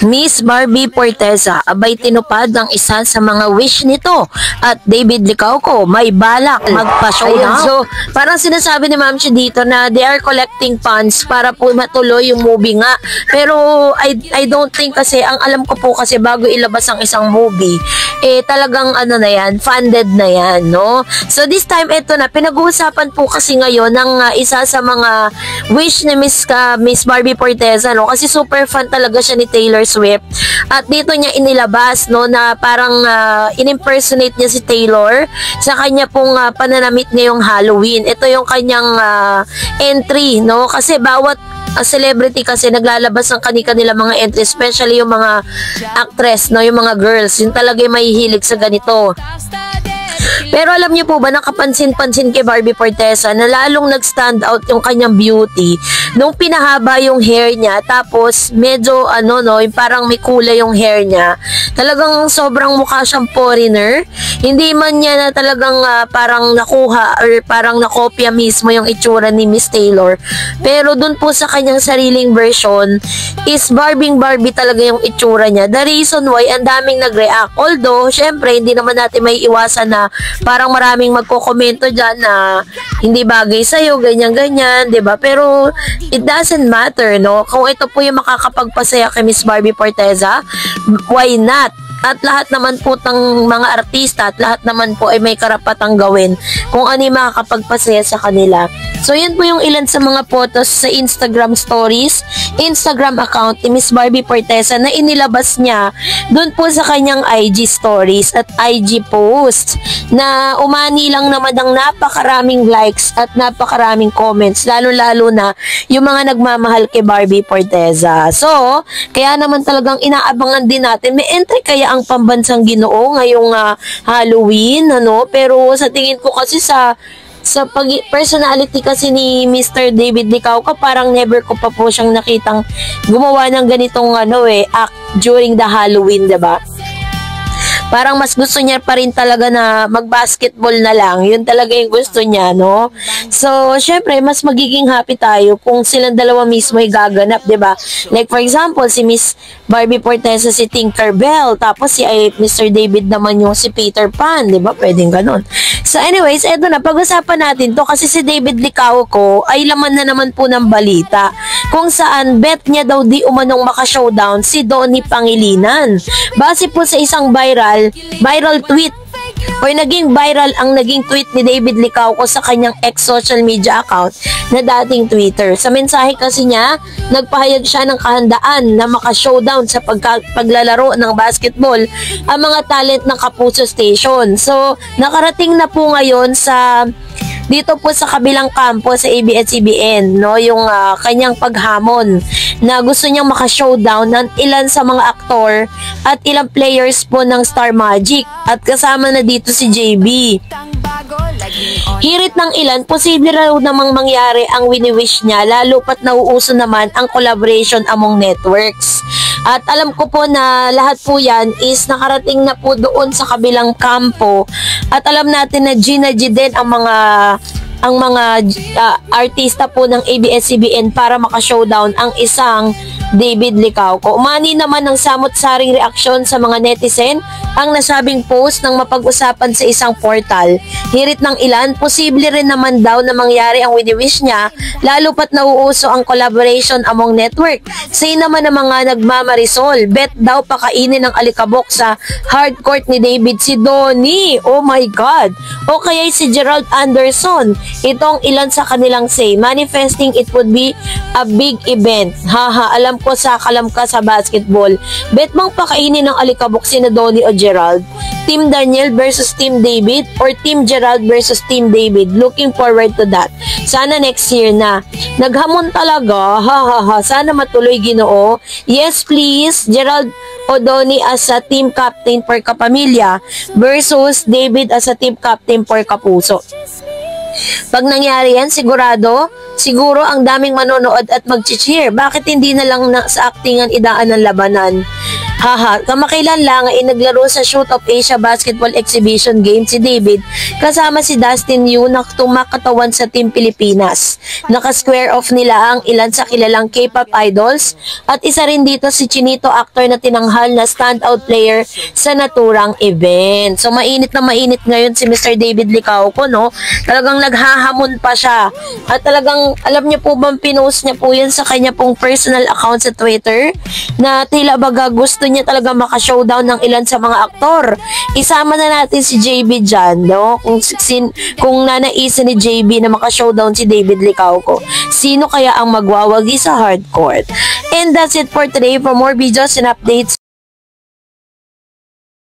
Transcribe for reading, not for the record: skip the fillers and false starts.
Miss Barbie Forteza, abay tinupad ang isa sa mga wish nito at David Licauco may balak magpa-showdown. So, parang sinasabi ni Ma'am Chi dito na they are collecting funds para po matuloy yung movie nga. Pero I don't think kasi, ang alam ko po kasi bago ilabas ang isang movie, talagang ano na yan, funded na yan, no? So, this time, ito na, pinag-uusapan po kasi ngayon ng isa sa mga wish ni Miss Barbie Forteza, no? Kasi super fan talaga siya ni Taylor Swift. At dito niya inilabas, no, na parang in-impersonate niya si Taylor sa kanya pong pananamit ngayong Halloween. Ito yung kanyang entry, no? Kasi bawat celebrity kasi naglalabas ng kani-kanila mga entry, especially yung mga actress, no, yung mga girls, yung talaga yung mahihilig sa ganito. Pero alam niyo po ba, nakapansin-pansin kay Barbie Forteza na lalong nag-stand out yung kanyang beauty nung pinahaba yung hair niya, tapos medyo ano, no, yung parang may kulay yung hair niya. Talagang sobrang mukha siyang foreigner. Hindi man niya na talagang parang nakuha or parang nakopya mismo yung itsura ni Miss Taylor. Pero dun po sa kanyang sariling version is Barbie talaga yung itsura niya. The reason why ang daming nag-react. Although, syempre, hindi naman natin may iwasan na parang maraming magkokomento dyan na hindi bagay sa'yo, ganyan-ganyan, diba? Pero it doesn't matter, no? Kung ito po yung makakapagpasaya kay Miss Barbie Forteza, why not? At lahat naman po ng mga artista at lahat naman po ay may karapatang gawin kung ano yung makakapagpasaya sa kanila. So, yun po yung ilan sa mga photos sa Instagram stories, Instagram account ni Miss Barbie Forteza na inilabas niya doon po sa kanyang IG stories at IG posts na umani lang naman ng napakaraming likes at napakaraming comments, lalo-lalo na yung mga nagmamahal kay Barbie Forteza. So, kaya naman talagang inaabangan din natin, may entry kaya ang Pambansang Ginoo ngayong Halloween, ano? Pero sa tingin ko kasi sa personality kasi ni Mr. David Licauco, parang never ko pa po siyang nakitang gumawa ng ganitong act during the Halloween, diba? Parang mas gusto niya pa rin talaga na mag-basketball na lang. Yun talaga yung gusto niya, no? So, syempre, mas magiging happy tayo kung silang dalawa mismo ay gaganap, diba? Like, for example, si Miss Barbie Forteza si Tinkerbell, tapos si Mr. David naman yung si Peter Pan, diba? Pwedeng ganun. So, anyways, eto na, pag-usapan natin to kasi si David Licauco ay laman na naman po ng balita kung saan bet niya daw di umanong maka-showdown si Donnie Pangilinan. Base po sa isang viral tweet o naging viral ang naging tweet ni David Licauco sa kanyang ex-social media account na dating Twitter. Sa mensahe kasi niya, nagpahayag siya ng kahandaan na maka-showdown sa paglalaro ng basketball ang mga talent ng Kapuso Station. So, nakarating na po ngayon sa dito po sa kabilang kampo sa ABS-CBN, no, yung kanyang paghamon na gusto niyang maka-showdown ng ilan sa mga aktor at ilang players po ng Star Magic at kasama na dito si JB. Hirit ng ilan, posible raw namang mangyari ang wini-wish niya, lalo pat nauuso naman ang collaboration among networks. At alam ko po na lahat po yan is nakarating na po doon sa kabilang kampo. At alam natin na Gina G din ang mga artista po ng ABS-CBN para maka-showdown ang isang David Licauco. Umani naman ng samot-saring reaksyon sa mga netizen ang nasabing post ng mapag-usapan sa isang portal. Hirit ng ilan, posible rin naman daw na mangyari ang wini-wish niya, lalo pat nauuso ang collaboration among network. Say naman ng mga nagmamarisol, bet daw pakainin ng alikabok sa hardcourt ni David si Donnie. Oh my God! O kaya si Gerald Anderson. Itong ilan sa kanilang say, manifesting it would be a big event. Haha, alam ko sa kalam ka sa basketball. Bet bang pakainin ng alikabok sina Donnie o Gerald? Team Daniel versus Team David or Team Gerald versus Team David? Looking forward to that. Sana next year na. Naghamon talaga. Ha. Sana matuloy, Ginoo. Yes, please. Gerald o Donnie as a team captain for Kapamilya versus David as a team captain for Kapuso. Pag nangyari yan, siguro ang daming manonood at mag-cheer. Bakit hindi na lang sa actingan idaan ng labanan? Haha, kamakailan lang ay naglaro sa Shoot of Asia Basketball Exhibition Game si David kasama si Dustin Yu na tumakatawan sa Team Pilipinas. Naka-square off nila ang ilan sa kilalang K-pop idols at isa rin dito si Chinito, actor na tinanghal na standout player sa naturang event. So mainit na mainit ngayon si Mr. David Licauco, no? Talagang naghahamon pa siya. At talagang alam niyo po bang pinost niya po yan sa kanya pong personal account sa Twitter na tila baga gusto niya talaga maka-showdown ng ilan sa mga aktor. Isama na natin si JB dyan, no? Kung nanaisin ni JB na maka-showdown si David Licauco, sino kaya ang magwawagi sa hardcourt? And that's it for today. For more videos and updates,